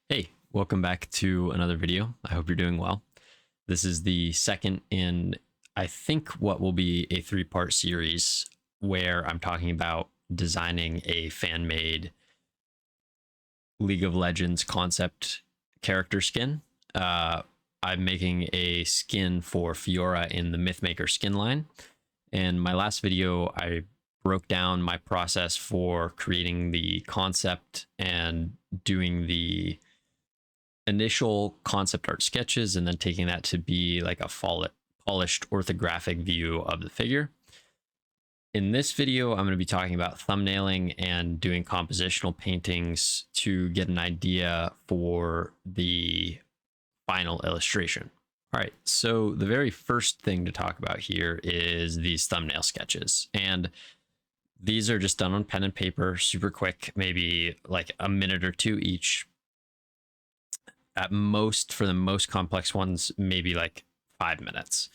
Hey, welcome back to another video. I hope you're doing well. This is the second in, I think, what will be a three-part series where I'm talking about designing a fan-made League of Legends concept character skin. I'm making a skin for Fiora in the Mythmaker skin line. In my last video, I broke down my process for creating the concept and doing the initial concept art sketches and then taking that to be like a polished orthographic view of the figure. In this video, I'm going to be talking about thumbnailing and doing compositional paintings to get an idea for the final illustration. All right, so the very first thing to talk about here is these thumbnail sketches. And these are just done on pen and paper, super quick, maybe like a minute or two each. At most, for the most complex ones, maybe like 5 minutes.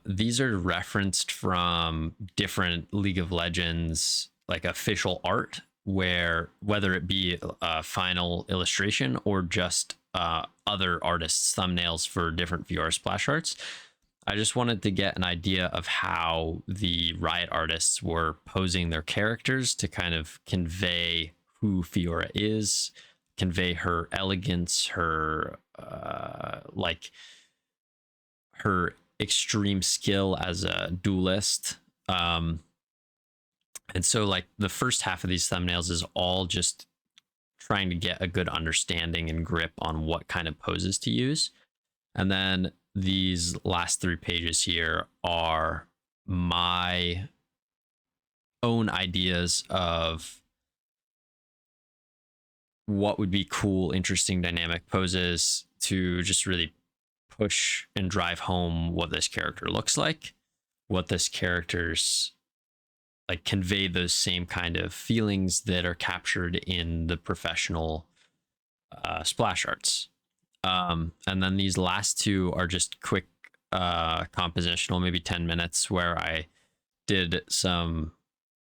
These are referenced from different League of Legends, like official art, where whether it be a final illustration or just other artists' thumbnails for different VR splash arts. I just wanted to get an idea of how the Riot artists were posing their characters to kind of convey who Fiora is, convey her elegance, her like her extreme skill as a duelist. And so like the first half of these thumbnails is all just trying to get a good understanding and grip on what kind of poses to use. And then these last 3 pages here are my own ideas of what would be cool, interesting, dynamic poses to just really push and drive home what this character looks like, what this character's like convey those same kind of feelings that are captured in the professional splash arts. And then these last 2 are just quick compositional, maybe 10 minutes, where I did some,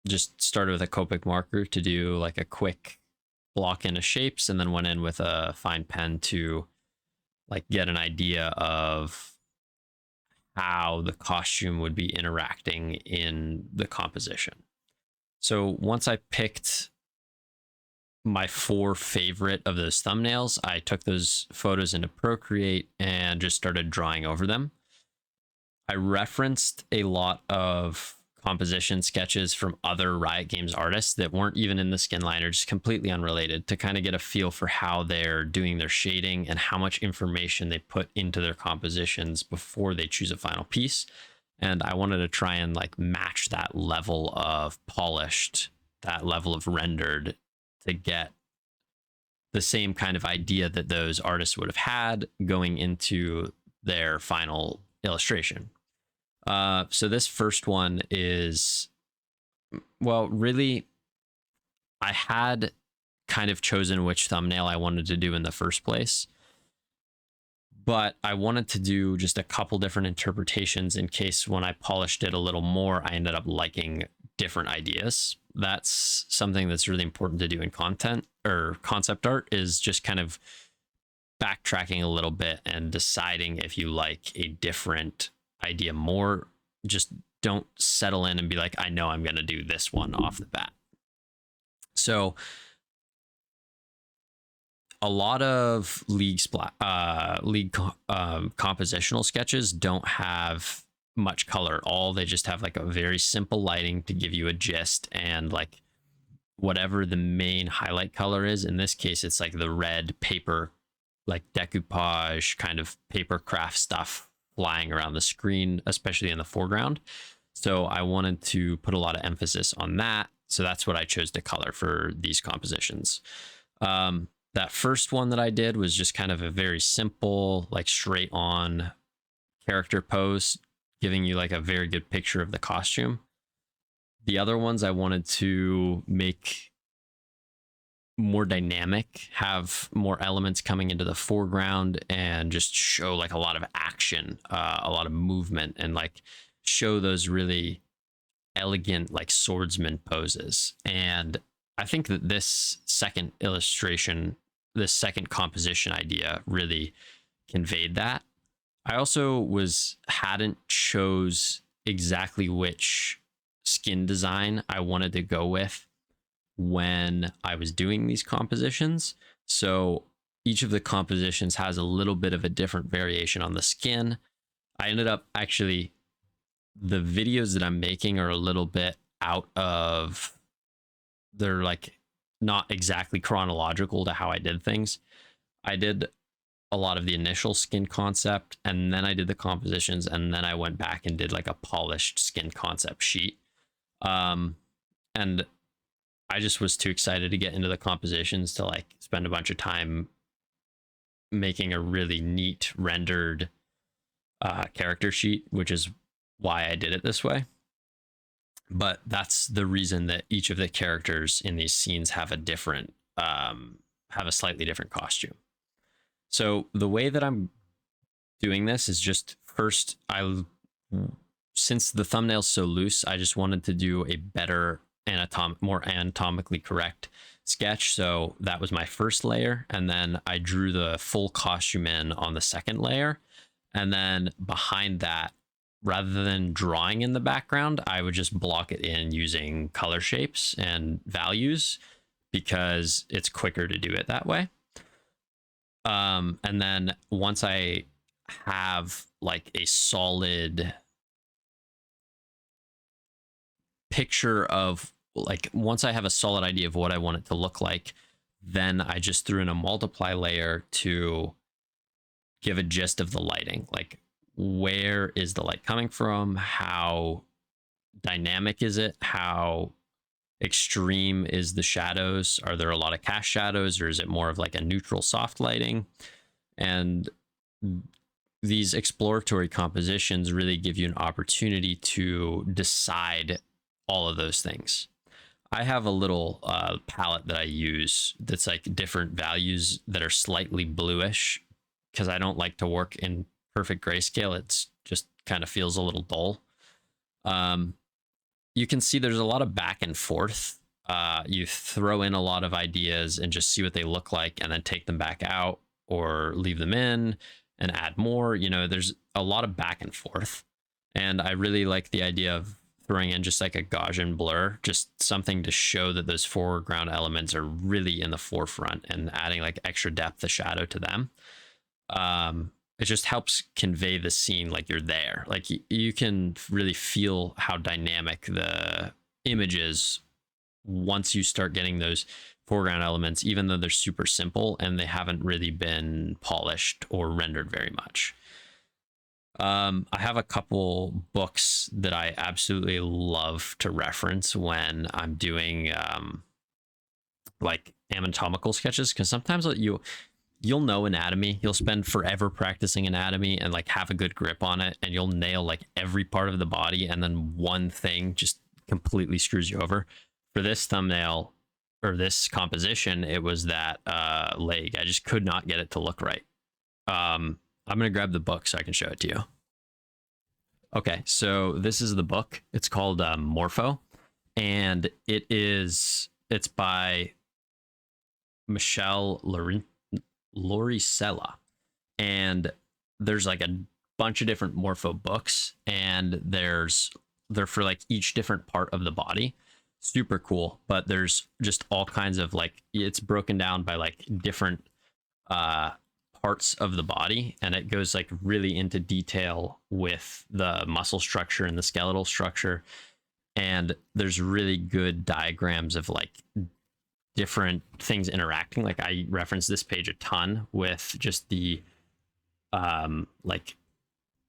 just started with a Copic marker to do like a quick block into shapes, and then went in with a fine pen to like get an idea of how the costume would be interacting in the composition. So once I picked my 4 favorite of those thumbnails, I took those photos into Procreate and just started drawing over them. I referenced a lot of composition sketches from other Riot Games artists that weren't even in the skin line or just completely unrelated, to kind of get a feel for how they're doing their shading and how much information they put into their compositions before they choose a final piece. And I wanted to try and like match that level of polished, that level of rendered, to get the same kind of idea that those artists would have had going into their final illustration. So this first one is, well, really, I had kind of chosen which thumbnail I wanted to do in the first place, but I wanted to do just a couple different interpretations in case when I polished it a little more, I ended up liking different ideas. That's something that's really important to do in content or concept art, is just kind of backtracking a little bit and deciding if you like a different idea more. Just don't settle in and be like, I know I'm going to do this one off the bat. So a lot of league compositional sketches don't have much color at all. They just have like a very simple lighting to give you a gist, and like whatever the main highlight color is. In this case, it's like the red paper, like decoupage kind of paper craft stuff flying around the screen, especially in the foreground. So I wanted to put a lot of emphasis on that. So that's what I chose to color for these compositions. That first one that I did was just kind of a very simple, like straight on character pose, giving you like a very good picture of the costume. The other ones I wanted to make more dynamic, have more elements coming into the foreground, and just show like a lot of action, a lot of movement, and like show those really elegant like swordsman poses. And I think that this second illustration the second composition idea really conveyed that. I also hadn't chose exactly which skin design I wanted to go with when I was doing these compositions. So each of the compositions has a little bit of a different variation on the skin. I ended up actually, the videos that I'm making are a little bit out of, they're like not exactly chronological to how I did things. I did a lot of the initial skin concept, and then I did the compositions, and then I went back and did like a polished skin concept sheet. And I just was too excited to get into the compositions to like spend a bunch of time making a really neat rendered character sheet, which is why I did it this way. But that's the reason that each of the characters in these scenes have a slightly different costume. So the way that I'm doing this is just first, since the thumbnail's so loose, I just wanted to do a better more anatomically correct sketch. So that was my first layer, and then I drew the full costume in on the second layer, and then behind that, rather than drawing in the background, I would just block it in using color shapes and values because it's quicker to do it that way. And then once I have like a solid picture of, like, once I have a solid idea of what I want it to look like, then I just threw in a multiply layer to give a gist of the lighting. Like, where is the light coming from? How dynamic is it? How extreme is the shadows? Are there a lot of cast shadows, or is it more of like a neutral soft lighting? And these exploratory compositions really give you an opportunity to decide all of those things. I have a little palette that I use that's like different values that are slightly bluish because I don't like to work in perfect grayscale. It's just kind of feels a little dull. You can see there's a lot of back and forth. You throw in a lot of ideas and just see what they look like, and then take them back out or leave them in and add more. You know, there's a lot of back and forth. And I really like the idea of throwing in just like a Gaussian blur, just something to show that those foreground elements are really in the forefront, and adding like extra depth of shadow to them. It just helps convey the scene like you're there. Like you can really feel how dynamic the image is once you start getting those foreground elements, even though they're super simple and they haven't really been polished or rendered very much. I have a couple books that I absolutely love to reference when I'm doing like anatomical sketches, because sometimes you'll know anatomy, you'll spend forever practicing anatomy and like have a good grip on it, and you'll nail like every part of the body, and then one thing just completely screws you over. For this thumbnail or this composition, it was that leg. I just could not get it to look right. I'm gonna grab the book so I can show it to you. Okay, so this is the book. It's called Morpho, and it's by Michel Lauricella, and there's like a bunch of different Morpho books, and they're for like each different part of the body. Super cool. But there's just all kinds of like, it's broken down by like different parts of the body, and it goes like really into detail with the muscle structure and the skeletal structure. And there's really good diagrams of like different things interacting. Like I reference this page a ton with just the like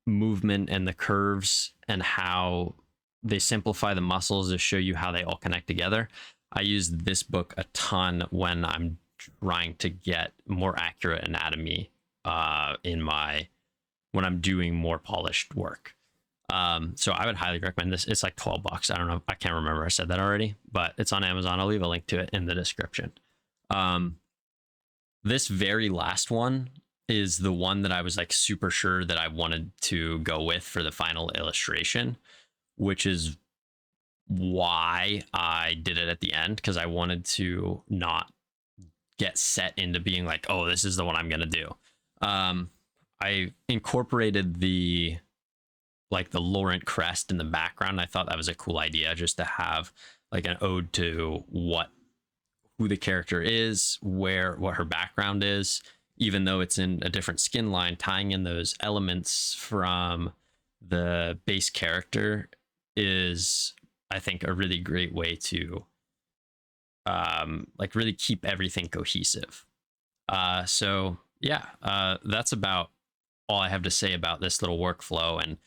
movement and the curves and how they simplify the muscles to show you how they all connect together. I use this book a ton when I'm trying to get more accurate anatomy when I'm doing more polished work. So I would highly recommend this. It's like $12. I don't know. I can't remember. I said that already, but it's on Amazon. I'll leave a link to it in the description. This very last one is the one that I was like super sure that I wanted to go with for the final illustration, which is why I did it at the end, because I wanted to not get set into being like, oh, this is the one I'm gonna do. I incorporated the Laurent crest in the background. I thought that was a cool idea, just to have like an ode to who the character is, what her background is, even though it's in a different skin line. Tying in those elements from the base character is, I think, a really great way to like really keep everything cohesive. So yeah, that's about all I have to say about this little workflow and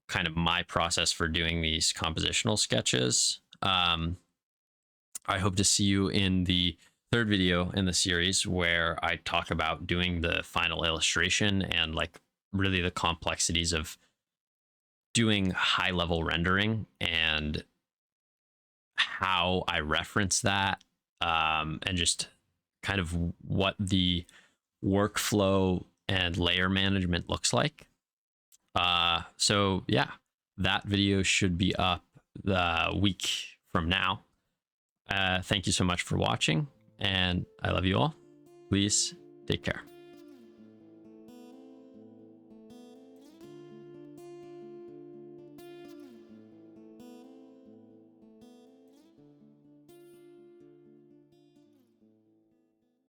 kind of my process for doing these compositional sketches. I hope to see you in the third video in the series, where I talk about doing the final illustration and like really the complexities of doing high level rendering and how I reference that, and just kind of what the workflow and layer management looks like. So yeah, that video should be up the week from now. Thank you so much for watching, and I love you all. Please take care.